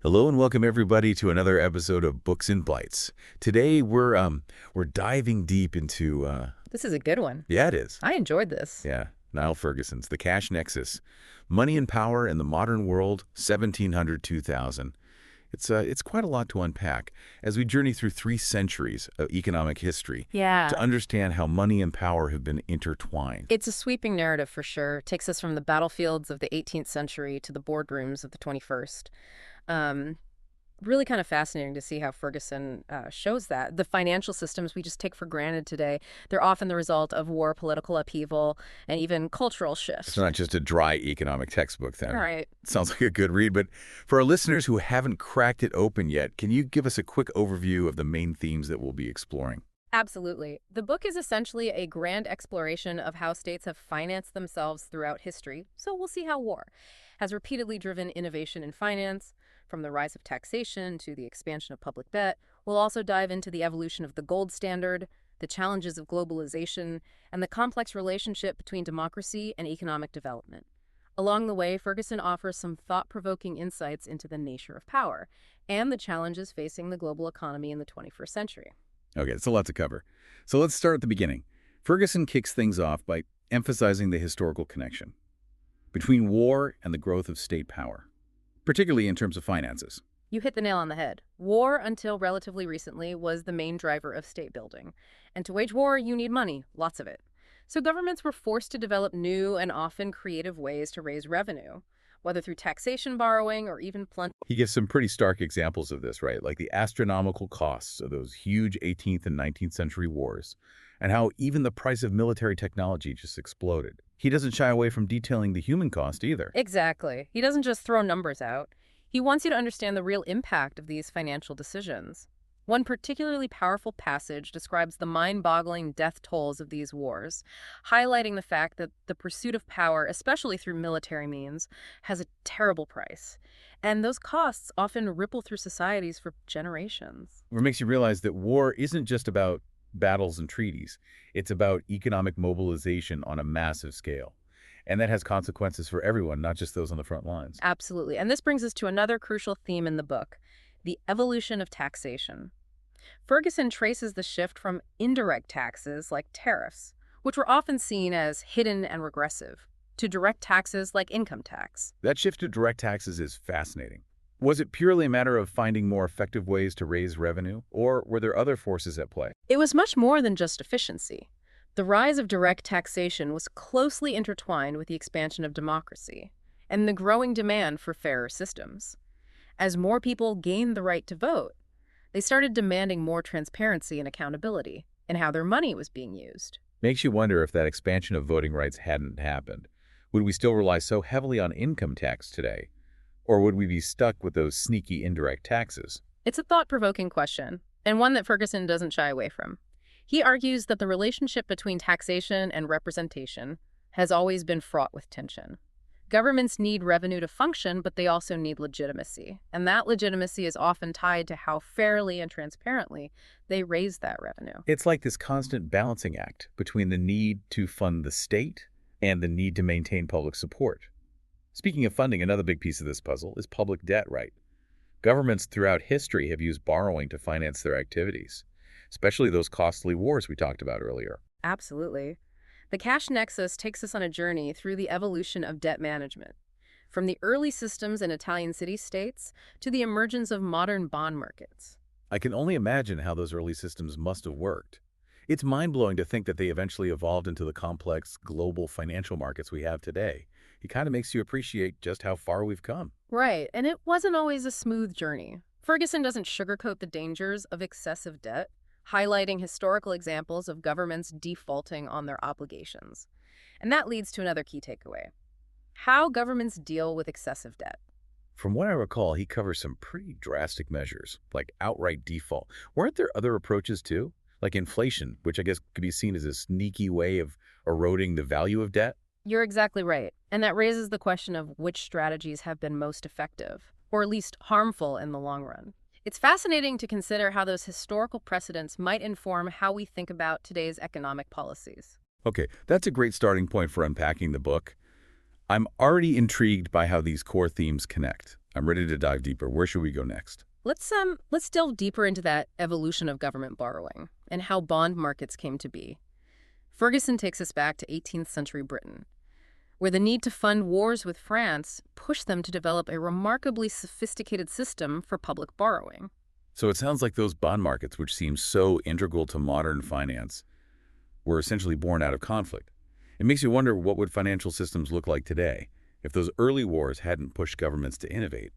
Hello and welcome everybody to another episode of Books and Bytes. Today we're diving deep into This is a good one. yeah, it is. I enjoyed this. Yeah, Niall Ferguson's The Cash Nexus: Money and Power in the Modern World, 1700-2000. It's quite a lot to unpack as we journey through 3 centuries of economic history Yeah. to understand how money and power have been intertwined. It's a sweeping narrative for sure. Takes us from the battlefields of the 18th century to the boardrooms of the 21st. Um, Really kind of fascinating to see how Ferguson shows that. The financial systems we just take for granted today, they're often the result of war, political upheaval, and even cultural It's shifts. not just a dry economic textbook then. All right. Sounds like a good read, but for our listeners who haven't cracked it open yet, can you give us a quick overview of the main themes that we'll be exploring? Absolutely. The book is essentially a grand exploration of how states have financed themselves throughout history. So we'll see how war has repeatedly driven innovation in finance, from the rise of taxation to the expansion of public debt. We'll also dive into the evolution of the gold standard, the challenges of globalization, and the complex relationship between democracy and economic development. Along the way, Ferguson offers some thought-provoking insights into the nature of power and the challenges facing the global economy in the 21st century. Okay, it's a lot to cover. So let's start at the beginning. Ferguson kicks things off by emphasizing the historical connection between war and the growth of state power, particularly in terms of finances. You hit the nail on the head. War, until relatively recently, was the main driver of state building. And to wage war, you need money, lots of it. So governments were forced to develop new and often creative ways to raise revenue, whether through taxation, borrowing, or even plenty. He gives some pretty stark examples of this, right? Like the astronomical costs of those huge 18th and 19th century wars, and how even the price of military technology just exploded. He doesn't shy away from detailing the human cost either. Exactly. He doesn't just throw numbers out. He wants you to understand the real impact of these financial decisions. One particularly powerful passage describes the mind-boggling death tolls of these wars, highlighting the fact that the pursuit of power, especially through military means, has a terrible price. And those costs often ripple through societies for generations. It makes you realize that war isn't just about battles and treaties. It's about economic mobilization on a massive scale. And that has consequences for everyone, not just those on the front lines. Absolutely. And this brings us to another crucial theme in the book, the evolution of taxation. Ferguson traces the shift from indirect taxes like tariffs, which were often seen as hidden and regressive, to direct taxes like income tax. That shift to direct taxes is fascinating. Was it purely a matter of finding more effective ways to raise revenue, or were there other forces at play? It was much more than just efficiency. The rise of direct taxation was closely intertwined with the expansion of democracy and the growing demand for fairer systems. As more people gained the right to vote, they started demanding more transparency and accountability in how their money was being used. Makes you wonder if that expansion of voting rights hadn't happened. Would we still rely so heavily on income tax today? Or would we be stuck with those sneaky indirect taxes? It's a thought-provoking question, and one that Ferguson doesn't shy away from. He argues that the relationship between taxation and representation has always been fraught with tension. Governments need revenue to function, but they also need legitimacy. And that legitimacy is often tied to how fairly and transparently they raise that revenue. It's like this constant balancing act between the need to fund the state and the need to maintain public support. Speaking of funding, another big piece of this puzzle is public debt, right? Governments throughout history have used borrowing to finance their activities, especially those costly wars we talked about earlier. Absolutely. The Cash Nexus takes us on a journey through the evolution of debt management, from the early systems in Italian city-states to the emergence of modern bond markets. I can only imagine how those early systems must have worked. It's mind-blowing to think that they eventually evolved into the complex global financial markets we have today. It kind of makes you appreciate just how far we've come. Right, and it wasn't always a smooth journey. Ferguson doesn't sugarcoat the dangers of excessive debt, highlighting historical examples of governments defaulting on their obligations. And that leads to another key takeaway: how governments deal with excessive debt. From what I recall, he covers some pretty drastic measures, like outright default. Weren't there other approaches too? Like inflation, which I guess could be seen as a sneaky way of eroding the value of debt? You're exactly right. And that raises the question of which strategies have been most effective, or at least harmful in the long run. It's fascinating to consider how those historical precedents might inform how we think about today's economic policies. Okay, that's a great starting point for unpacking the book. I'm already intrigued by how these core themes connect, I'm ready to dive deeper. Where should we go next? Let's delve deeper into that evolution of government borrowing and how bond markets came to be. Ferguson takes us back to 18th century Britain, where the need to fund wars with France pushed them to develop a remarkably sophisticated system for public borrowing. So it sounds like those bond markets, which seem so integral to modern finance, were essentially born out of conflict. It makes you wonder, what would financial systems look like today if those early wars hadn't pushed governments to innovate?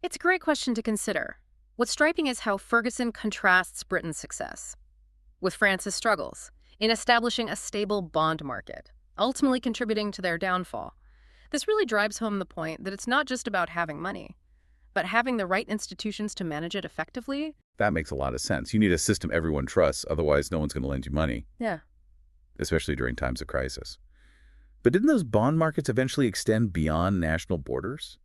It's a great question to consider. What's striking is how Ferguson contrasts Britain's success with France's struggles in establishing a stable bond market, ultimately contributing to their downfall. This really drives home the point that it's not just about having money, but having the right institutions to manage it effectively. That makes a lot of sense. You need a system everyone trusts, otherwise no one's going to lend you money, Yeah. especially during times of crisis. But didn't those bond markets eventually extend beyond national borders?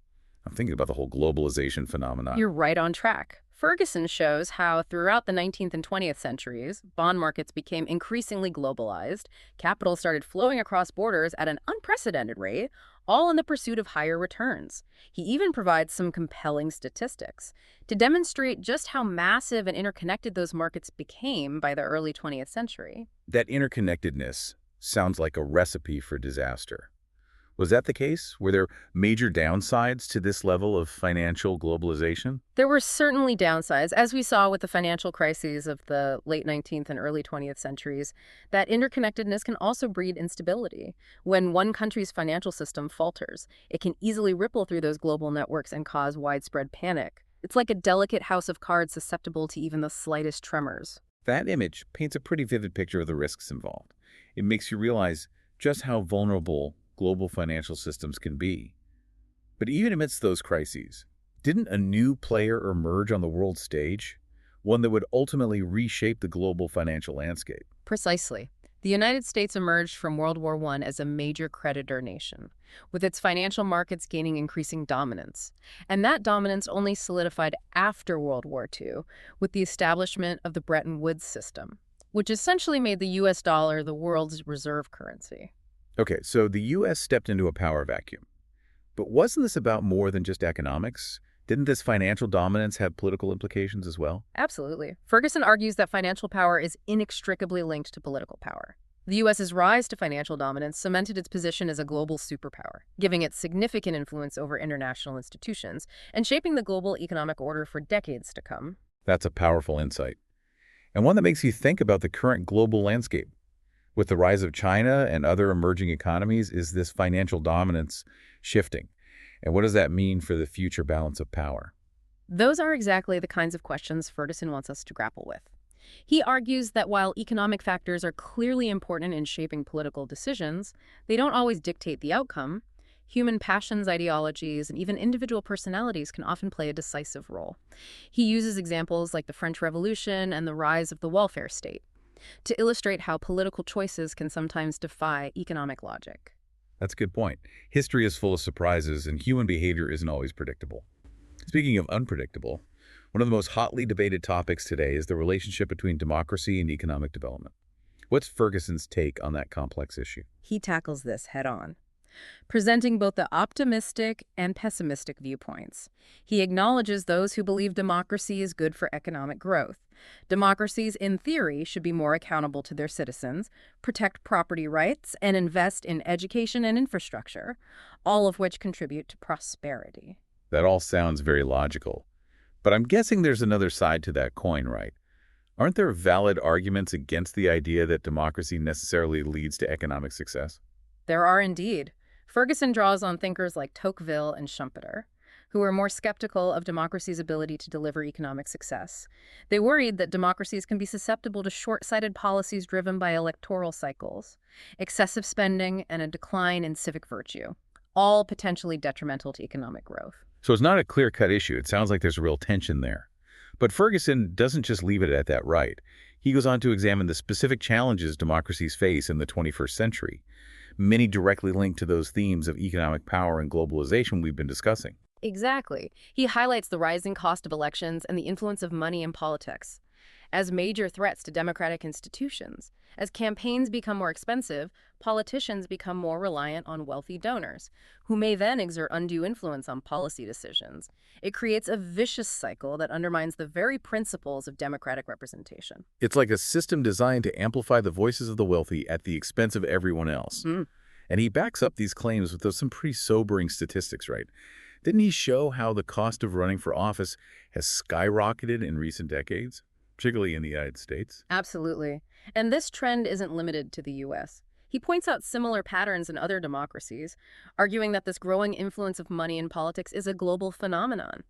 I'm thinking about the whole globalization phenomenon. You're right on track. Ferguson shows how throughout the 19th and 20th centuries, bond markets became increasingly globalized, capital started flowing across borders at an unprecedented rate, all in the pursuit of higher returns. He even provides some compelling statistics to demonstrate just how massive and interconnected those markets became by the early 20th century. That interconnectedness sounds like a recipe for disaster. Was that the case? Were there major downsides to this level of financial globalization? There were certainly downsides, as we saw with the financial crises of the late 19th and early 20th centuries. That interconnectedness can also breed instability. When one country's financial system falters, it can easily ripple through those global networks and cause widespread panic. It's like a delicate house of cards susceptible to even the slightest tremors. That image paints a pretty vivid picture of the risks involved. It makes you realize just how vulnerable global financial systems can be. But even amidst those crises, didn't a new player emerge on the world stage? One that would ultimately reshape the global financial landscape. Precisely. The United States emerged from World War I as a major creditor nation, with its financial markets gaining increasing dominance. And that dominance only solidified after World War II, with the establishment of the Bretton Woods system, which essentially made the U.S. dollar the world's reserve currency. Okay, so the U.S. stepped into a power vacuum. But wasn't this about more than just economics? Didn't this financial dominance have political implications as well? Absolutely. Ferguson argues that financial power is inextricably linked to political power. The U.S.'s rise to financial dominance cemented its position as a global superpower, giving it significant influence over international institutions and shaping the global economic order for decades to come. That's a powerful insight, and one that makes you think about the current global landscape. With the rise of China and other emerging economies, is this financial dominance shifting? And what does that mean for the future balance of power? Those are exactly the kinds of questions Ferguson wants us to grapple with. He argues that while economic factors are clearly important in shaping political decisions, they don't always dictate the outcome. Human passions, ideologies, and even individual personalities can often play a decisive role. He uses examples like the French Revolution and the rise of the welfare state to illustrate how political choices can sometimes defy economic logic. That's a good point. History is full of surprises, and human behavior isn't always predictable. Speaking of unpredictable, one of the most hotly debated topics today is the relationship between democracy and economic development. What's Ferguson's take on that complex issue? He tackles this head-on, presenting both the optimistic and pessimistic viewpoints. He acknowledges those who believe democracy is good for economic growth. Democracies, in theory, should be more accountable to their citizens, protect property rights, and invest in education and infrastructure, all of which contribute to prosperity. That all sounds very logical. But I'm guessing there's another side to that coin, right? Aren't there valid arguments against the idea that democracy necessarily leads to economic success? There are indeed. Ferguson draws on thinkers like Tocqueville and Schumpeter, who were more skeptical of democracy's ability to deliver economic success. They worried that democracies can be susceptible to short-sighted policies driven by electoral cycles, excessive spending, and a decline in civic virtue, all potentially detrimental to economic growth. So it's not a clear-cut issue. It sounds like there's a real tension there. But Ferguson doesn't just leave it at that, right? He goes on to examine the specific challenges democracies face in the 21st century, many directly linked to those themes of economic power and globalization we've been discussing. Exactly. He highlights the rising cost of elections and the influence of money in politics. as major threats to democratic institutions. As campaigns become more expensive, politicians become more reliant on wealthy donors, who may then exert undue influence on policy decisions. It creates a vicious cycle that undermines the very principles of democratic representation. It's like a system designed to amplify the voices of the wealthy at the expense of everyone else. Mm. And he backs up these claims with some pretty sobering statistics, right? Didn't he show how the cost of running for office has skyrocketed in recent decades, particularly in the United States? Absolutely. And this trend isn't limited to the U.S. He points out similar patterns in other democracies, arguing that this growing influence of money in politics is a global phenomenon.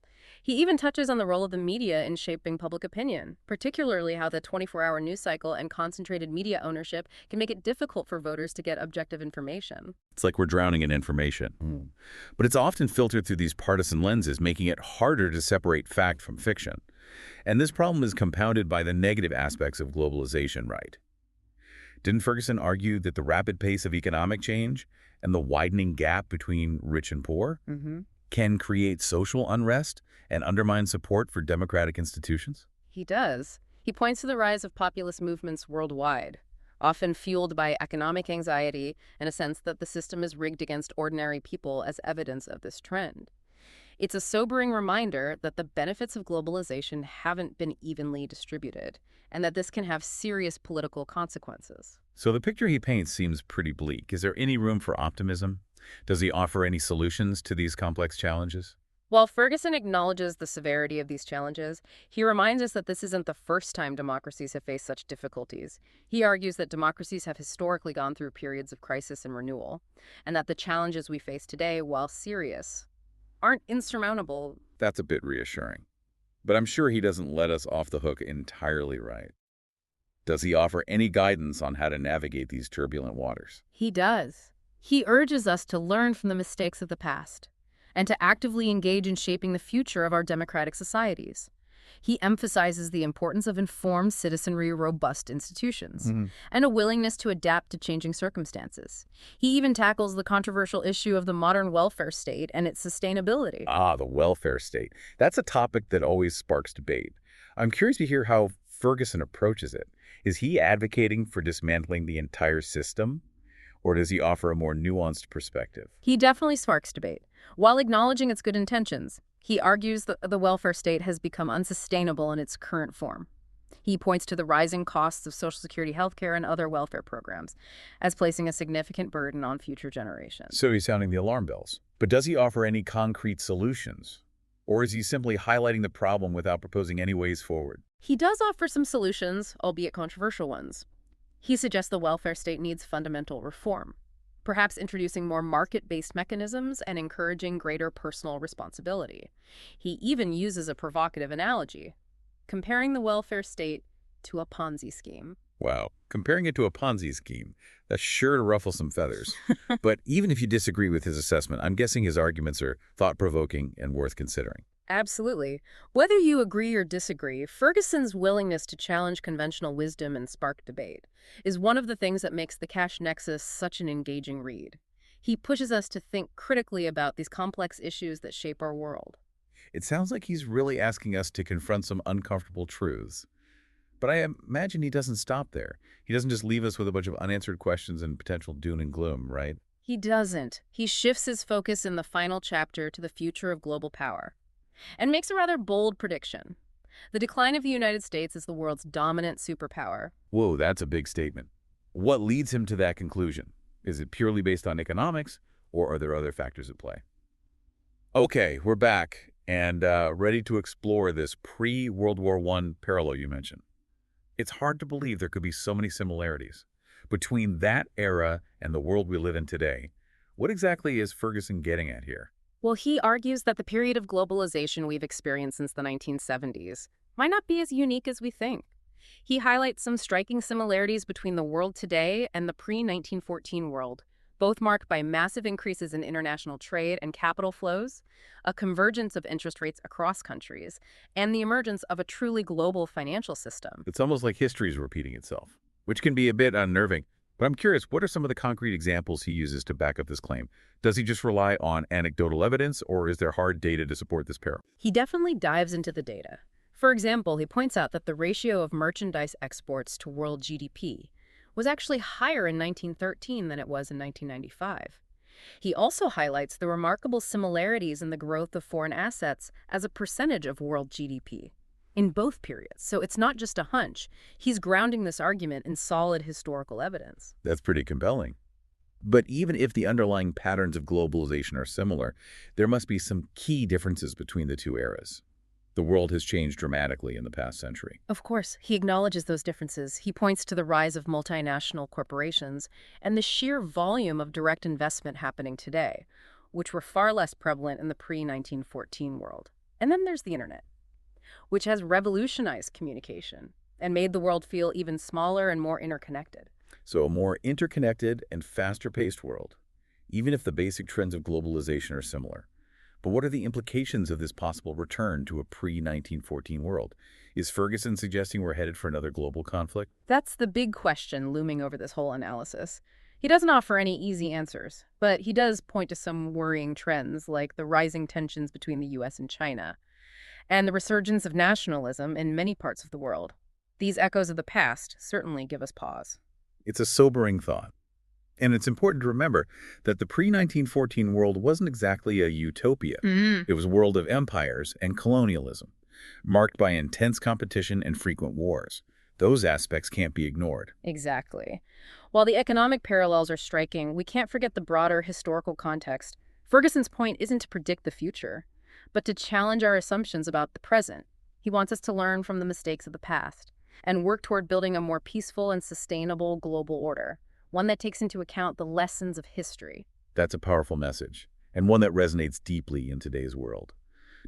He even touches on the role of the media in shaping public opinion, particularly how the 24-hour news cycle and concentrated media ownership can make it difficult for voters to get objective information. It's like we're drowning in information. But it's often filtered through these partisan lenses, making it harder to separate fact from fiction. And this problem is compounded by the negative aspects of globalization, right? Didn't Ferguson argue that the rapid pace of economic change and the widening gap between rich and poor can create social unrest and undermine support for democratic institutions? He does. He points to the rise of populist movements worldwide, often fueled by economic anxiety and a sense that the system is rigged against ordinary people as evidence of this trend. It's a sobering reminder that the benefits of globalization haven't been evenly distributed, and that this can have serious political consequences. So the picture he paints seems pretty bleak. Is there any room for optimism? Does he offer any solutions to these complex challenges? While Ferguson acknowledges the severity of these challenges, he reminds us that this isn't the first time democracies have faced such difficulties. He argues that democracies have historically gone through periods of crisis and renewal, and that the challenges we face today, while serious, aren't insurmountable. That's a bit reassuring. But I'm sure he doesn't let us off the hook entirely, right? Does he offer any guidance on how to navigate these turbulent waters? He does. He urges us to learn from the mistakes of the past and to actively engage in shaping the future of our democratic societies. He emphasizes the importance of informed citizenry, robust institutions, and a willingness to adapt to changing circumstances. He even tackles the controversial issue of the modern welfare state and its sustainability. Ah, the welfare state. That's a topic that always sparks debate. I'm curious to hear how Ferguson approaches it. Is he advocating for dismantling the entire system, or does he offer a more nuanced perspective? He definitely sparks debate. While acknowledging its good intentions, he argues that the welfare state has become unsustainable in its current form. He points to the rising costs of Social Security, healthcare, and other welfare programs as placing a significant burden on future generations. So he's sounding the alarm bells. But does he offer any concrete solutions? Or is he simply highlighting the problem without proposing any ways forward? He does offer some solutions, albeit controversial ones. He suggests the welfare state needs fundamental reform, perhaps introducing more market-based mechanisms and encouraging greater personal responsibility. He even uses a provocative analogy, comparing the welfare state to a Ponzi scheme. Wow, comparing it to a Ponzi scheme, that's sure to ruffle some feathers. But even if you disagree with his assessment, I'm guessing his arguments are thought-provoking and worth considering. Absolutely. Whether you agree or disagree, Ferguson's willingness to challenge conventional wisdom and spark debate is one of the things that makes the Cash Nexus such an engaging read. He pushes us to think critically about these complex issues that shape our world. It sounds like he's really asking us to confront some uncomfortable truths. But I imagine he doesn't stop there. He doesn't just leave us with a bunch of unanswered questions and potential doom and gloom, right? He doesn't. He shifts his focus in the final chapter to the future of global power and makes a rather bold prediction. The decline of the United States as the world's dominant superpower. Whoa, that's a big statement. What leads him to that conclusion? Is it purely based on economics, or are there other factors at play? Okay, we're back and ready to explore this pre-World War I parallel you mentioned. It's hard to believe there could be so many similarities between that era and the world we live in today. What exactly is Ferguson getting at here? Well, he argues that the period of globalization we've experienced since the 1970s might not be as unique as we think. He highlights some striking similarities between the world today and the pre-1914 world, both marked by massive increases in international trade and capital flows, a convergence of interest rates across countries, and the emergence of a truly global financial system. It's almost like history is repeating itself, which can be a bit unnerving. But I'm curious, what are some of the concrete examples he uses to back up this claim? Does he just rely on anecdotal evidence, or is there hard data to support this parallel? He definitely dives into the data. For example, he points out that the ratio of merchandise exports to world GDP was actually higher in 1913 than it was in 1995. He also highlights the remarkable similarities in the growth of foreign assets as a percentage of world GDP in both periods. So it's not just a hunch. He's grounding this argument in solid historical evidence. That's pretty compelling. But even if the underlying patterns of globalization are similar, there must be some key differences between the two eras. The world has changed dramatically in the past century. Of course, he acknowledges those differences. He points to the rise of multinational corporations and the sheer volume of direct investment happening today, which were far less prevalent in the pre-1914 world. And then there's the internet, which has revolutionized communication and made the world feel even smaller and more interconnected. So a more interconnected and faster-paced world, even if the basic trends of globalization are similar. But what are the implications of this possible return to a pre-1914 world? Is Ferguson suggesting we're headed for another global conflict? That's the big question looming over this whole analysis. He doesn't offer any easy answers, but he does point to some worrying trends like the rising tensions between the US and China and the resurgence of nationalism in many parts of the world. These echoes of the past certainly give us pause. It's a sobering thought. And it's important to remember that the pre-1914 world wasn't exactly a utopia. It was a world of empires and colonialism, marked by intense competition and frequent wars. Those aspects can't be ignored. Exactly. While the economic parallels are striking, we can't forget the broader historical context. Ferguson's point isn't to predict the future, but to challenge our assumptions about the present. He wants us to learn from the mistakes of the past and work toward building a more peaceful and sustainable global order, one that takes into account the lessons of history. That's a powerful message, and one that resonates deeply in today's world.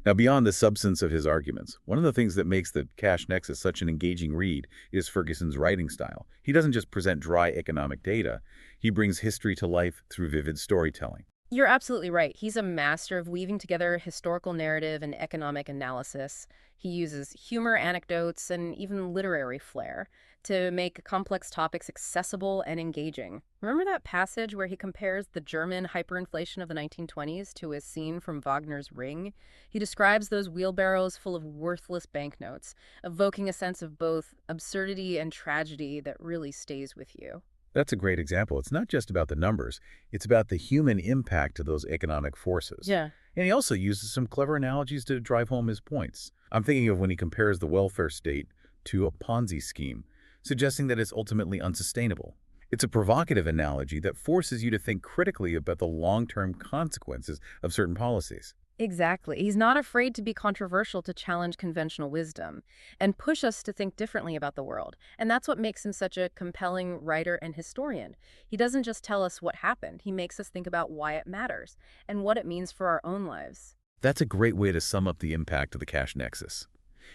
Now, beyond the substance of his arguments, one of the things that makes the Cash Nexus such an engaging read is Ferguson's writing style. He doesn't just present dry economic data. He brings history to life through vivid storytelling. You're absolutely right. He's a master of weaving together historical narrative and economic analysis. He uses humor, anecdotes, and even literary flair to make complex topics accessible and engaging. Remember that passage where he compares the German hyperinflation of the 1920s to a scene from Wagner's Ring? He describes those wheelbarrows full of worthless banknotes, evoking a sense of both absurdity and tragedy that really stays with you. That's a great example. It's not just about the numbers. It's about the human impact of those economic forces. Yeah. And he also uses some clever analogies to drive home his points. I'm thinking of when he compares the welfare state to a Ponzi scheme, suggesting that it's ultimately unsustainable. It's a provocative analogy that forces you to think critically about the long-term consequences of certain policies. Exactly. He's not afraid to be controversial, to challenge conventional wisdom and push us to think differently about the world. And that's what makes him such a compelling writer and historian. He doesn't just tell us what happened. He makes us think about why it matters and what it means for our own lives. That's a great way to sum up the impact of the Cash Nexus.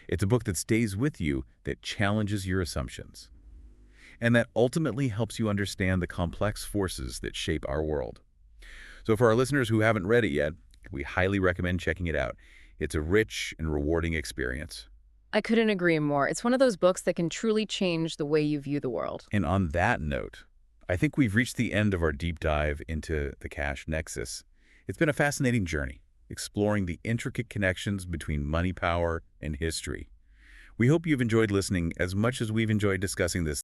It's a book that stays with you, that challenges your assumptions, and that ultimately helps you understand the complex forces that shape our world. So for our listeners who haven't read it yet, we highly recommend checking it out. It's a rich and rewarding experience. I couldn't agree more. It's one of those books that can truly change the way you view the world. And on that note, I think we've reached the end of our deep dive into the Cash Nexus. It's been a fascinating journey, exploring the intricate connections between money power and history. We hope you've enjoyed listening as much as we've enjoyed discussing this